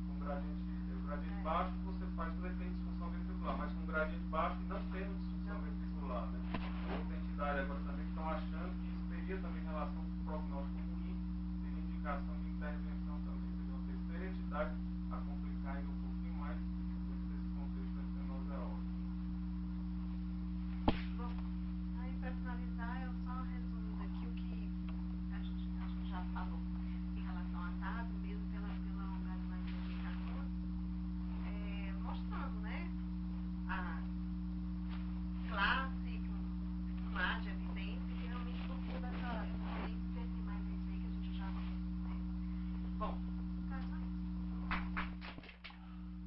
Com gradiente, o gradiente baixo você faz quando ele tem disfunção ventricular, mas com gradiente baixo e não tendo disfunção ventricular, né? Outra entidade agora também que estão achando que isso teria também relação com o prognóstico ruim, teria indicação de intervenção também. Seria uma terceira entidade a complicar ainda um pouquinho mais dentro desse contexto da estenose aórtica. Bom, aí para finalizar, eu só resumindo aqui o que a gente acho que já falou em relação a TAB, mesmo pela guideline de indicações, mostrando, né, a classe, com de evidência, que realmente procura essa evidência mais aí que a gente já bom, então é só isso.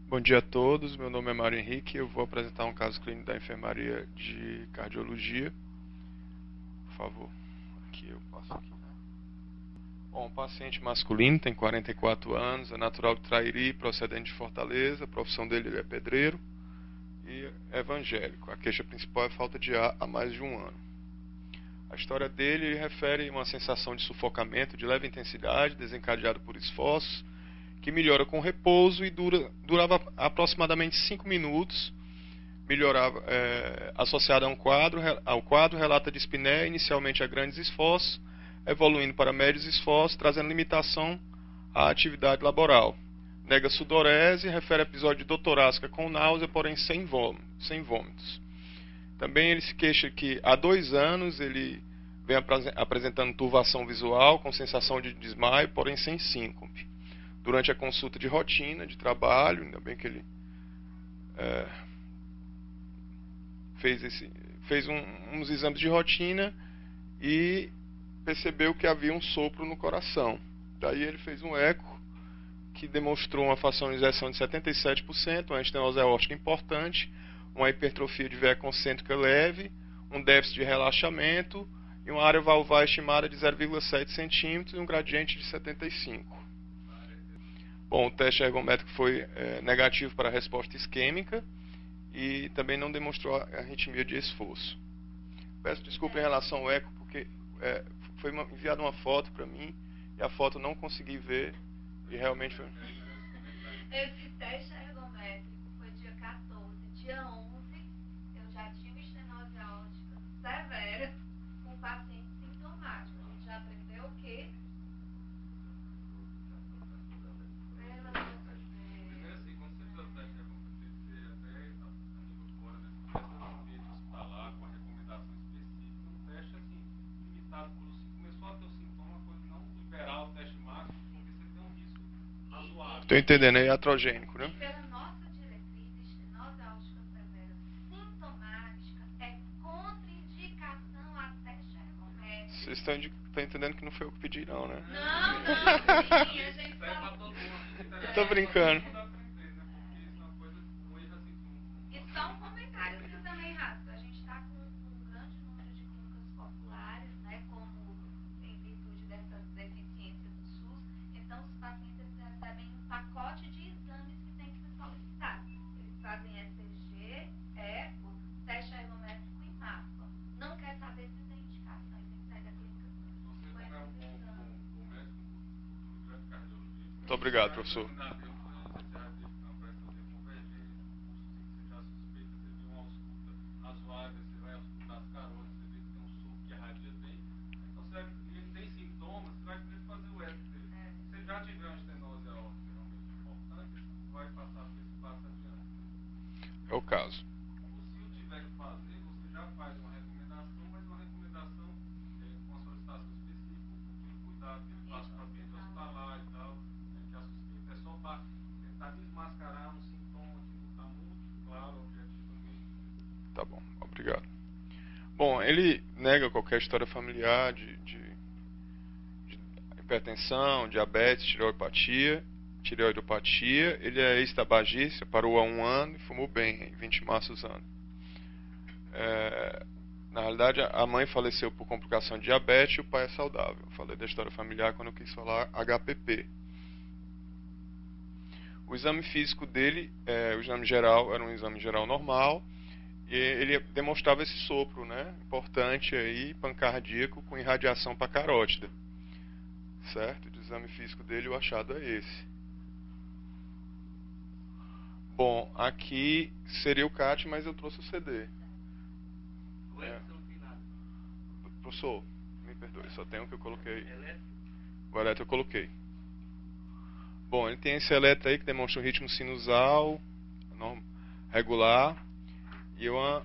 Bom dia a todos, meu nome é Mário Henrique, eu vou apresentar um caso clínico da enfermaria de cardiologia. Por favor, aqui eu passo aqui, né? Bom, paciente masculino, tem 44 anos, é natural de Trairi, procedente de Fortaleza, a profissão dele ele é pedreiro e evangélico. A queixa principal é falta de ar há mais de um ano. A história dele refere uma sensação de sufocamento de leve intensidade, desencadeado por esforços, que melhora com repouso e durava aproximadamente 5 minutos, melhorava, associado ao quadro, relata dispneia inicialmente a grandes esforços, evoluindo para médios esforços, trazendo limitação à atividade laboral. Nega sudorese, refere episódio de dor torácica com náusea, porém sem vômitos. Também ele se queixa que há 2 anos ele vem apresentando turvação visual, com sensação de desmaio, porém sem síncope. Durante a consulta de rotina, de trabalho, ainda bem que ele fez uns exames de rotina e percebeu que havia um sopro no coração. Daí ele fez um eco que demonstrou uma fração de ejeção de 77%, uma estenose aórtica importante, uma hipertrofia de veia concêntrica leve, um déficit de relaxamento e uma área valvar estimada de 0,7 centímetros e um gradiente de 75. Bom, o teste ergométrico foi negativo para a resposta isquêmica e também não demonstrou arritmia de esforço. Peço desculpa em relação ao eco, porque foi enviada uma foto para mim e a foto eu não consegui ver e realmente foi... Esse teste ergométrico Tô entendendo, é iatrogênico, né? Pela nossa diretriz, estenose aórtica severa sintomática é contraindicação a teste ergométrico. Vocês estão entendendo que não foi eu que pedi, não, né? Não, sim, a gente Serve pra só... todo mundo. Tô brincando. Não dá pra entender, né? Porque isso é uma coisa, um erro assim, E só um comentário que também, Rafa, a gente está com um grande número de clínicas populares, né, como em virtude dessas deficiências do SUS, então os pacientes eles recebem um pacote de exames que tem que ser solicitado. Eles fazem ECG, ECO, teste ergométrico e mapa. Não quer saber se tem indicação, tem que sair da clínica você com como é um esses bom exames. médico, futuro grande cardiologista. Muito obrigado, professor. Na audiência, você já teve uma pressão de convergência, um curso assim, que você já suspeita, você viu uma ausculta razoável, você vai auscultar as carotas, você vê que tem um suco que irradia bem. Então, se ele tem sintomas, você vai querer fazer o eco dele. Se ele já tiver uma estenose aórtica realmente importante, vai passar por esse passo adiante. É o caso. Ou se o tiver que fazer, você já faz uma recomendação, mas uma recomendação com a solicitação específica, um pouquinho de cuidado, que ele passa para o ambiente hospitalar e tal, que a suspeita é só para tentar desmascarar um sintoma que não está muito claro objetivamente. Tá bom, obrigado. Bom, ele nega qualquer história familiar de hipertensão, diabetes, tireoidopatia. Ele é ex-tabagista, parou há 1 ano e fumou bem, 20 maços ano. Na realidade, a mãe faleceu por complicação de diabetes e o pai é saudável. Falei da história familiar quando eu quis falar HPP. O exame físico dele, o exame geral, era um exame geral normal. E ele demonstrava esse sopro, né, importante aí, pancardíaco com irradiação para carótida. Certo? O exame físico dele, o achado é esse. Bom, aqui seria o CAT, mas eu trouxe o CD. O eco você não tem nada. Professor, me perdoe, só tem o que eu coloquei. Elétrico? O eletro eu coloquei. Bom, ele tem esse eletro aí que demonstra um ritmo sinusal regular e uma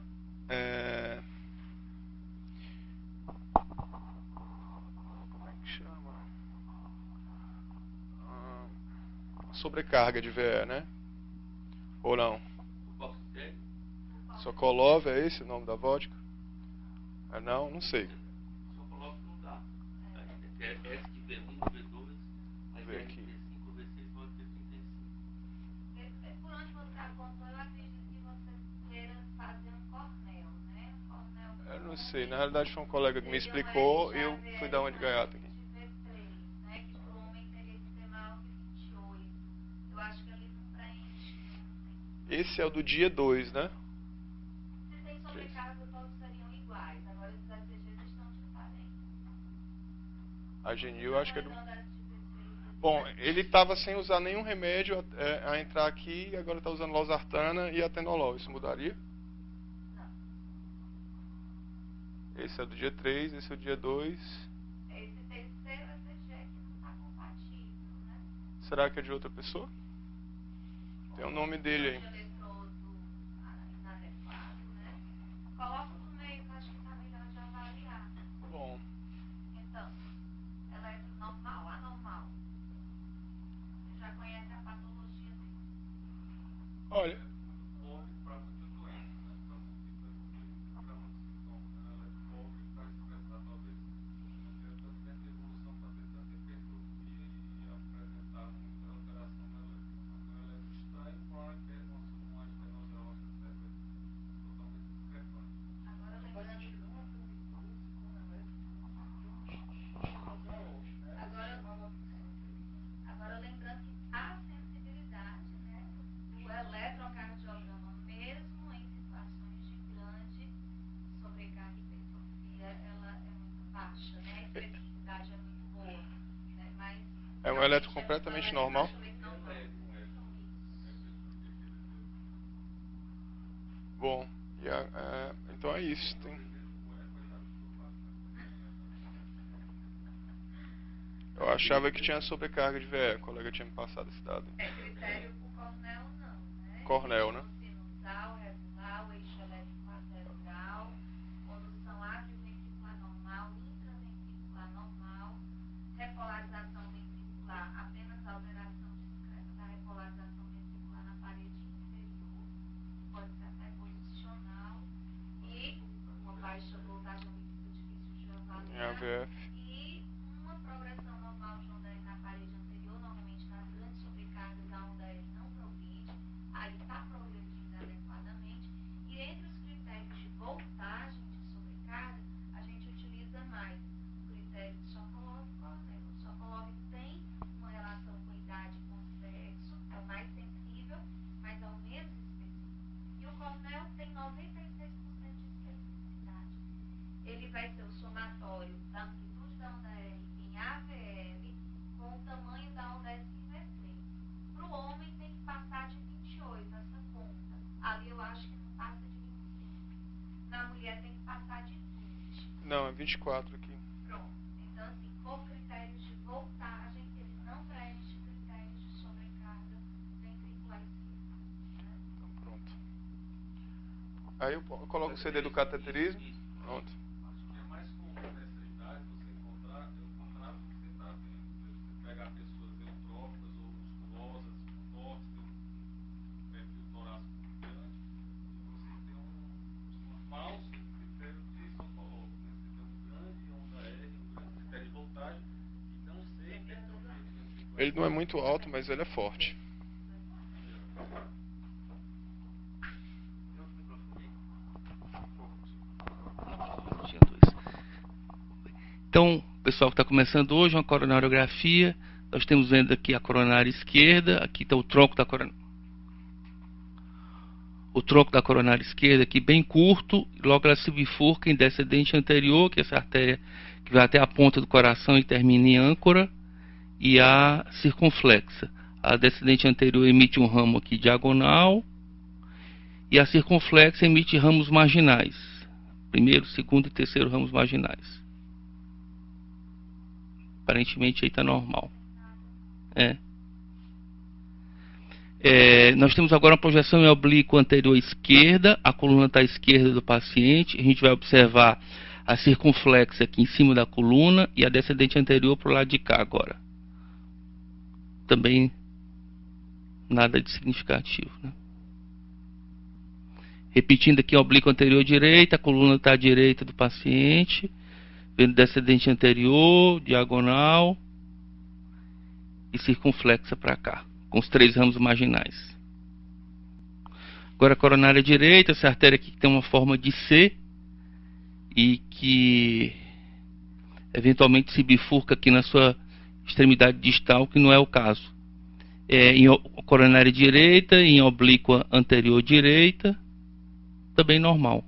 como é que chama? Sobrecarga de VE, né? Ou não? O Foxtec? Sokolov é esse o nome da vodka? Não, não sei. Só coloca que não dá. É S de V1, V2, aí Vê V aqui. V5, V6, pode ter 35. Por onde você apontou, eu acredito que você queira fazer um cornel, né? Um cornel Eu não sei, na realidade foi um colega que me explicou e eu fui dar uma de gaiata aqui. Né, que para o homem teria que ser maior que 28. Eu acho que ele não preenche. Esse é o do dia 2, né? Se tem sobrecarga, todos seriam iguais. Agora, esses ACGs estão diferentes. A Genil acho que é do... Bom, ele estava sem usar nenhum remédio a entrar aqui e agora está usando losartana e atenolol. Isso mudaria? Não. Esse é do dia 3, esse é o dia 2. Esse terceiro ACG aqui não está compatível, né? Será que é de outra pessoa? Tem o nome dele aí. Eletrodo inadequado, né? Coloca no meio que eu acho que está melhor de avaliar. Bom, Então, eletro normal ou anormal? Você já conhece a patologia dele. olha, Pobre para muitas doenças, né? Para muitos sintomas, né? Ela é pobre para expressar, talvez não tenha tanto tempo de evolução para ter tanta hipertrofia e apresentar muita alteração na elétrica. Mas um elétrico estranho com uma estenose aórtica severa, totalmente discrepante. Agora lembrando, agora lembrando que a sensibilidade, né, do eletrocardiograma, mesmo em situações de grande sobrecarga e hipertrofia, ela é muito baixa, né? A especificidade é muito boa, né? Mas é um eletro completamente normal. Bom, então é isso. Eu achava que tinha sobrecarga de VE, o colega tinha me passado esse dado. É critério por Cornell não, né? Cornell, né? Sinusal, regular, o eixo elétrico a 0 grau, condução atrioventricular normal, intraventricular normal, repolarização ventricular, apenas alteração discreta da repolarização polarização ventricular na parede inferior, pode ser até posicional, e uma baixa voltagem líquida difícil de avaliar. AVF. E uma progressão normal de onda R na parede anterior, normalmente nas grandes sobrecargas a onda R não progride, aí está progredindo adequadamente. E entre os critérios de voltagem de sobrecarga, a gente utiliza mais o critério de Sokolov e Kornel. O Sokolov tem uma relação com idade e com sexo, é o mais sensível, mas é o menos específico. E o Kornel tem 96% de especificidade. Ele vai ser o somatório da amplitude da onda R em AVL com o tamanho da onda S em V3. Para o homem tem que passar de 28, essa conta. Ali eu acho que não passa de 25. Na mulher tem que passar de 20. Não, é 24 aqui. Pronto. Então, assim, por critérios de voltagem, ele não preenche critérios de sobrecarga ventricular esquerda. Né? Então, pronto. Aí eu coloco o CD do cateterismo. Isso. Pronto. Acho que é mais comum nessa idade você encontrar, é o contrário do que você está vendo. Você pegar pessoas eutróficas ou musculosas, fortes, tem um perfil torácico grande, e você tem um falso critério de Sokolov, né? Você tem um grande onda R, um grande critério de voltagem, e não ser hipertrofia de ventricular. Ele não é muito alto, mas ele é forte. Tem outro microfone aí? Tinha dois. Então, pessoal que está começando hoje, uma coronariografia. Nós temos vendo aqui a coronária esquerda. Aqui está o tronco da coronária. O tronco da coronária esquerda aqui bem curto. Logo ela se bifurca em descendente anterior, que é essa artéria que vai até a ponta do coração e termina em âncora. E a circunflexa. A descendente anterior emite um ramo aqui diagonal. E a circunflexa emite ramos marginais. Primeiro, segundo e terceiro ramos marginais. Aparentemente aí está normal. Nós temos agora uma projeção em oblíqua anterior esquerda. A coluna está à esquerda do paciente. A gente vai observar a circunflexa aqui em cima da coluna e a descendente anterior para o lado de cá agora. Também nada de significativo, né? Repetindo aqui a oblíqua anterior direita, a coluna está à direita do paciente, vendo descendente anterior, diagonal e circunflexa para cá, com os três ramos marginais. Agora a coronária direita, essa artéria aqui que tem uma forma de C e que eventualmente se bifurca aqui na sua extremidade distal, que não é o caso. Em coronária direita, em oblíqua anterior direita, também normal.